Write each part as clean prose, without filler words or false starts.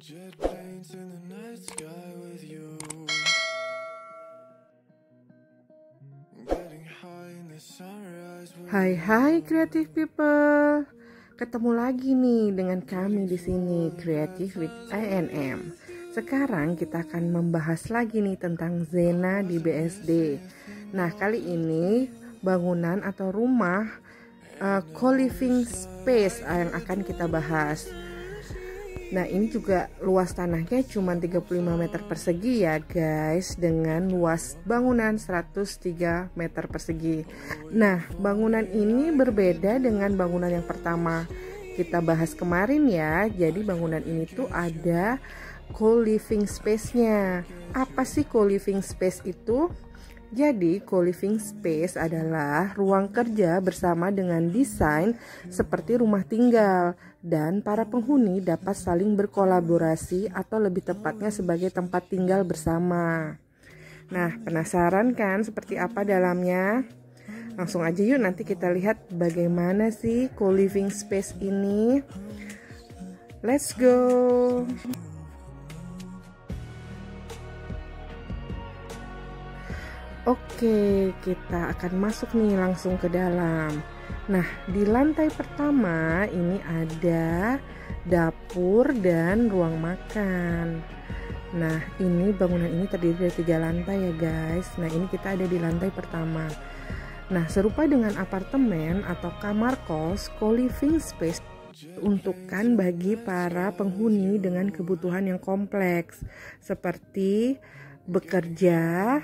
Jet planes in the night sky with you. Getting high in the sunrise with Hai creative people. Ketemu lagi nih dengan kami di sini Creative with INM. Sekarang kita akan membahas lagi nih tentang Zena di BSD. Nah, kali ini bangunan atau rumah co-living space yang akan kita bahas. Nah, ini juga luas tanahnya cuma 35 meter persegi ya guys, dengan luas bangunan 103 meter persegi. Nah, bangunan ini berbeda dengan bangunan yang pertama kita bahas kemarin ya. Jadi bangunan ini tuh ada co-living space-nya. Apa sih co-living space itu? Jadi, co-living space adalah ruang kerja bersama dengan desain seperti rumah tinggal, dan para penghuni dapat saling berkolaborasi atau lebih tepatnya sebagai tempat tinggal bersama. Nah, penasaran kan seperti apa dalamnya? Langsung aja yuk, nanti kita lihat bagaimana sih co-living space ini. Let's go! Oke, kita akan masuk nih langsung ke dalam. Nah, di lantai pertama ini ada dapur dan ruang makan. Nah, ini bangunan ini terdiri dari 3 lantai ya guys. Nah, ini kita ada di lantai pertama. Nah, serupa dengan apartemen atau kamar kos, co-living space untukkan bagi para penghuni dengan kebutuhan yang kompleks seperti bekerja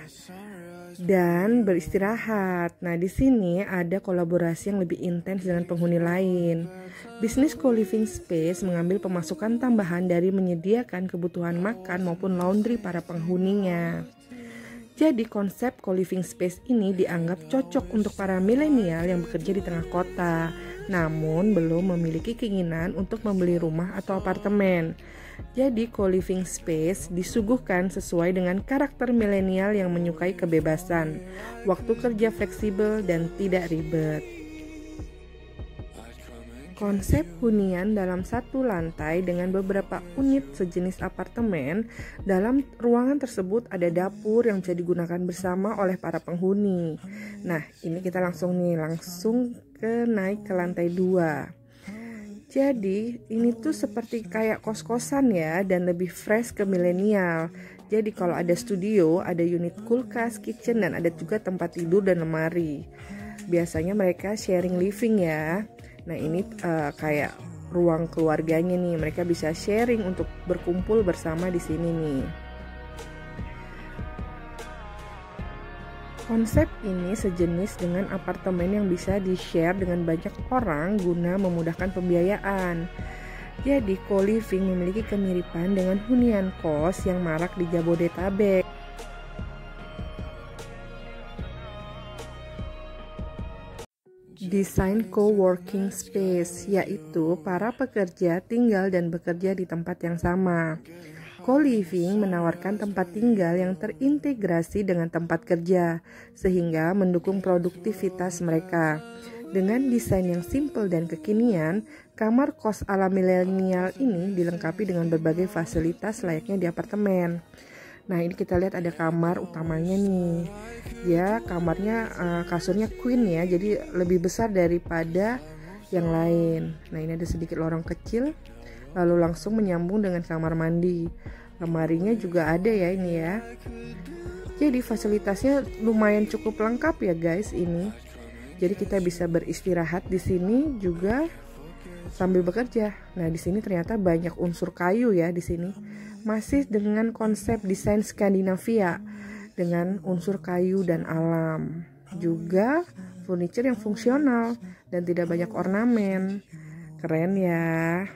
dan beristirahat. Nah, di sini ada kolaborasi yang lebih intens dengan penghuni lain. Bisnis co-living space mengambil pemasukan tambahan dari menyediakan kebutuhan makan maupun laundry para penghuninya. Jadi konsep co-living space ini dianggap cocok untuk para milenial yang bekerja di tengah kota, namun belum memiliki keinginan untuk membeli rumah atau apartemen. Jadi co-living space disuguhkan sesuai dengan karakter milenial yang menyukai kebebasan, waktu kerja fleksibel dan tidak ribet. Konsep hunian dalam satu lantai dengan beberapa unit sejenis apartemen. Dalam ruangan tersebut ada dapur yang bisa digunakan bersama oleh para penghuni. Nah, ini kita langsung naik ke lantai 2. Jadi ini tuh seperti kayak kos-kosan ya, dan lebih fresh ke milenial. Jadi kalau ada studio, ada unit kulkas, kitchen, dan ada juga tempat tidur dan lemari. Biasanya mereka sharing living ya. Nah, ini kayak ruang keluarganya nih, mereka bisa sharing untuk berkumpul bersama di sini nih. Konsep ini sejenis dengan apartemen yang bisa di-share dengan banyak orang guna memudahkan pembiayaan. Jadi, co-living memiliki kemiripan dengan hunian kos yang marak di Jabodetabek. Desain co-working space, yaitu para pekerja tinggal dan bekerja di tempat yang sama. Co-living menawarkan tempat tinggal yang terintegrasi dengan tempat kerja, sehingga mendukung produktivitas mereka. Dengan desain yang simpel dan kekinian, kamar kos ala milenial ini dilengkapi dengan berbagai fasilitas layaknya di apartemen. Nah, ini kita lihat ada kamar utamanya nih. Ya, kamarnya kasurnya queen ya, jadi lebih besar daripada yang lain. Nah, ini ada sedikit lorong kecil, lalu langsung menyambung dengan kamar mandi. Lemarinya juga ada ya ini ya. Jadi fasilitasnya lumayan cukup lengkap ya guys ini. Jadi kita bisa beristirahat di sini juga sambil bekerja. Nah, di sini ternyata banyak unsur kayu ya di sini. Masih dengan konsep desain Skandinavia dengan unsur kayu dan alam. Juga furniture yang fungsional dan tidak banyak ornamen. Keren ya.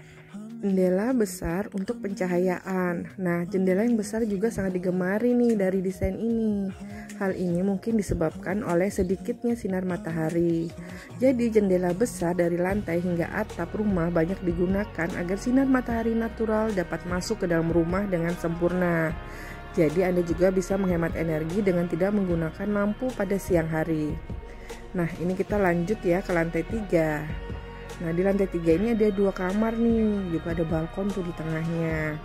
Jendela besar untuk pencahayaan. Nah, jendela yang besar juga sangat digemari nih dari desain ini. Hal ini mungkin disebabkan oleh sedikitnya sinar matahari. Jadi, jendela besar dari lantai hingga atap rumah banyak digunakan agar sinar matahari natural dapat masuk ke dalam rumah dengan sempurna. Jadi, Anda juga bisa menghemat energi dengan tidak menggunakan lampu pada siang hari. Nah, ini kita lanjut ya ke lantai 3. Nah, di lantai 3 ini ada 2 kamar nih, juga ada balkon tuh di tengahnya.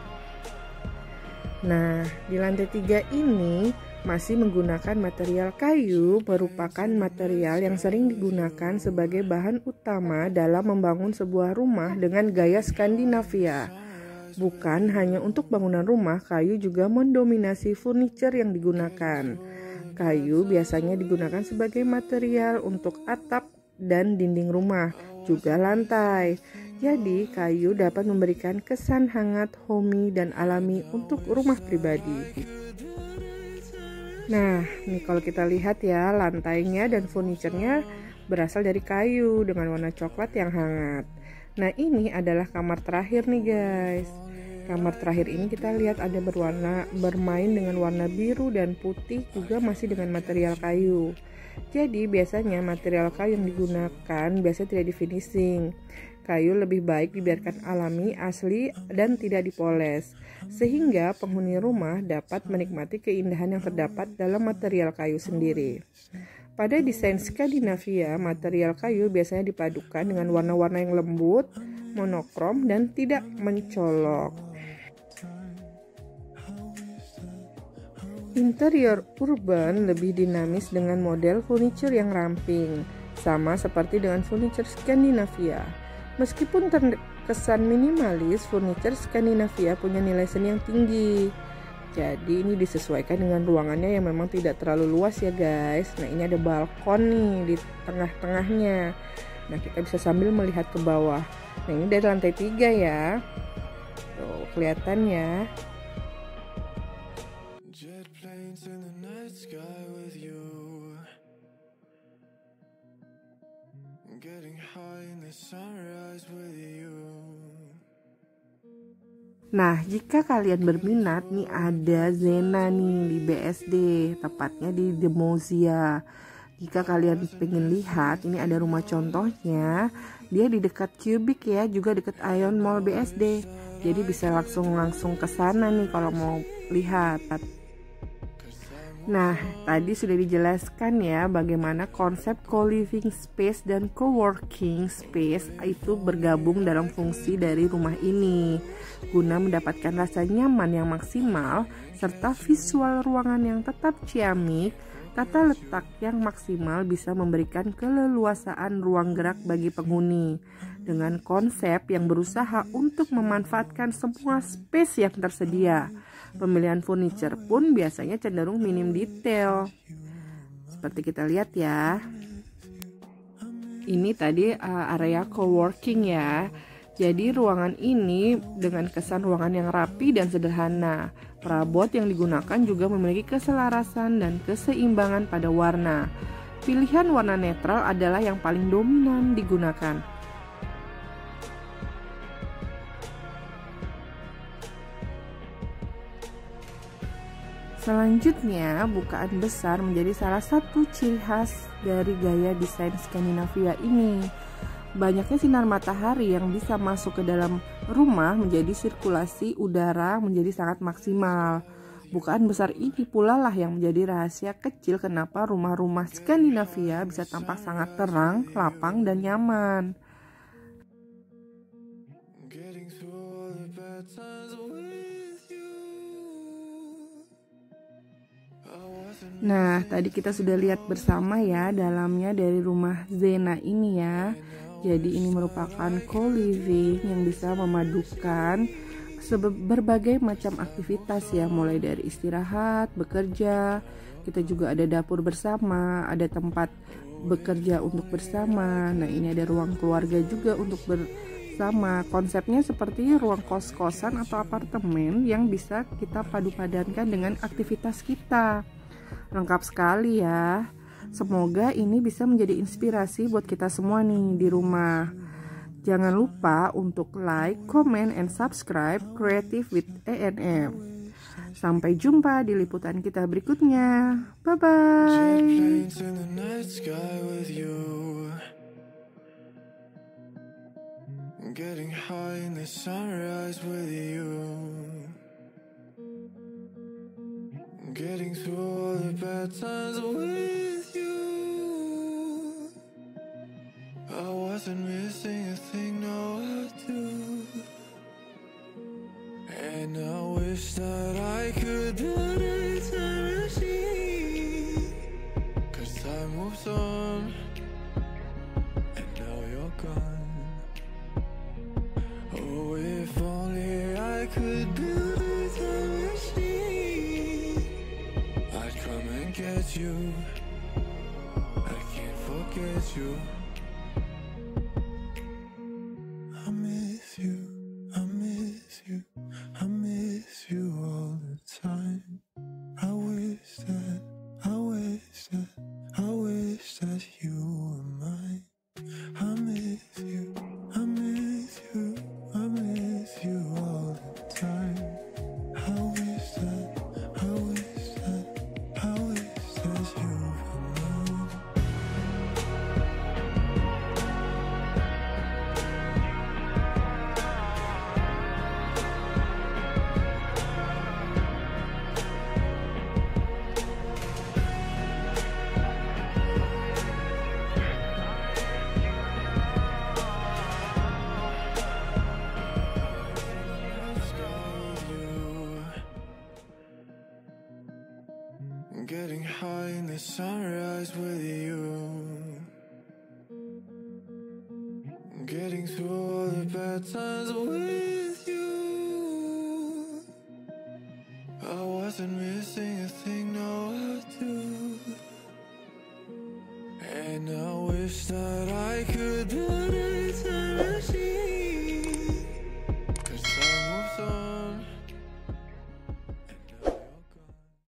Nah, di lantai 3 ini masih menggunakan material kayu, merupakan material yang sering digunakan sebagai bahan utama dalam membangun sebuah rumah dengan gaya Skandinavia. Bukan hanya untuk bangunan rumah, kayu juga mendominasi furniture yang digunakan. Kayu biasanya digunakan sebagai material untuk atap dan dinding rumah, juga lantai. Jadi, kayu dapat memberikan kesan hangat, homey, dan alami untuk rumah pribadi. Nah, nih kalau kita lihat ya, lantainya dan furniturnya berasal dari kayu dengan warna coklat yang hangat. Nah, ini adalah kamar terakhir nih guys. Kamar terakhir ini kita lihat ada bermain dengan warna biru dan putih, juga masih dengan material kayu. Jadi biasanya material kayu yang digunakan biasanya tidak di finishing. Kayu lebih baik dibiarkan alami, asli, dan tidak dipoles, sehingga penghuni rumah dapat menikmati keindahan yang terdapat dalam material kayu sendiri. Pada desain Skandinavia, material kayu biasanya dipadukan dengan warna-warna yang lembut, monokrom, dan tidak mencolok. Interior urban lebih dinamis dengan model furniture yang ramping, sama seperti dengan furniture Skandinavia. Meskipun terkesan minimalis, furniture Skandinavia punya nilai seni yang tinggi. Jadi ini disesuaikan dengan ruangannya yang memang tidak terlalu luas ya guys. Nah, ini ada balkon nih di tengah-tengahnya. Nah, kita bisa sambil melihat ke bawah. Nah, ini dari lantai 3 ya. Tuh, kelihatan ya. Jet planes in the night sky with you. Getting high in the sunrise with you. Nah, jika kalian berminat nih ada Zena nih di BSD, tepatnya di Demozia. Jika kalian pengen lihat, ini ada rumah contohnya. Dia di dekat Cubic ya, juga dekat Ion Mall BSD. Jadi bisa langsung ke sana nih kalau mau lihat. Nah, tadi sudah dijelaskan ya bagaimana konsep co-living space dan co-working space itu bergabung dalam fungsi dari rumah ini guna mendapatkan rasa nyaman yang maksimal serta visual ruangan yang tetap ciamik. Tata letak yang maksimal bisa memberikan keleluasaan ruang gerak bagi penghuni dengan konsep yang berusaha untuk memanfaatkan semua space yang tersedia. Pemilihan furniture pun biasanya cenderung minim detail. Seperti kita lihat ya. Ini tadi area coworking ya. Jadi ruangan ini dengan kesan ruangan yang rapi dan sederhana. Perabot yang digunakan juga memiliki keselarasan dan keseimbangan pada warna. Pilihan warna netral adalah yang paling dominan digunakan. Selanjutnya, bukaan besar menjadi salah satu ciri khas dari gaya desain Skandinavia ini. Banyaknya sinar matahari yang bisa masuk ke dalam rumah menjadi sirkulasi udara menjadi sangat maksimal. Bukaan besar ini pula lah yang menjadi rahasia kecil kenapa rumah-rumah Skandinavia bisa tampak sangat terang, lapang, dan nyaman. Nah, tadi kita sudah lihat bersama ya dalamnya dari rumah Zena ini ya. Jadi ini merupakan co-living yang bisa memadukan berbagai macam aktivitas ya, mulai dari istirahat, bekerja. Kita juga ada dapur bersama, ada tempat bekerja untuk bersama. Nah, ini ada ruang keluarga juga untuk bersama. Konsepnya seperti ruang kos-kosan atau apartemen yang bisa kita padu-padankan dengan aktivitas kita. Lengkap sekali ya. Semoga ini bisa menjadi inspirasi buat kita semua nih di rumah. Jangan lupa untuk like, comment, and subscribe Creative with A&M. Sampai jumpa di liputan kita berikutnya. Bye-bye. Getting high in the sunrise with you. Getting through all the bad times with you. I wasn't missing a thing, no I do. And And I wish that I could build a time machine, 'cause time moves on, and now you're gone. Oh, if only I could build a time machine, I'd come and get you. I can't forget you. I miss you, I miss you, I miss you all the time. I wish that, I wish that, I wish that you were mine. I miss you, I miss you, I miss you all the time. I wish that, I wish that, I wish that you were mine. Getting high in the sunrise with you, getting through all the bad times with you. I wasn't missing a thing, now I do. And I wish that I could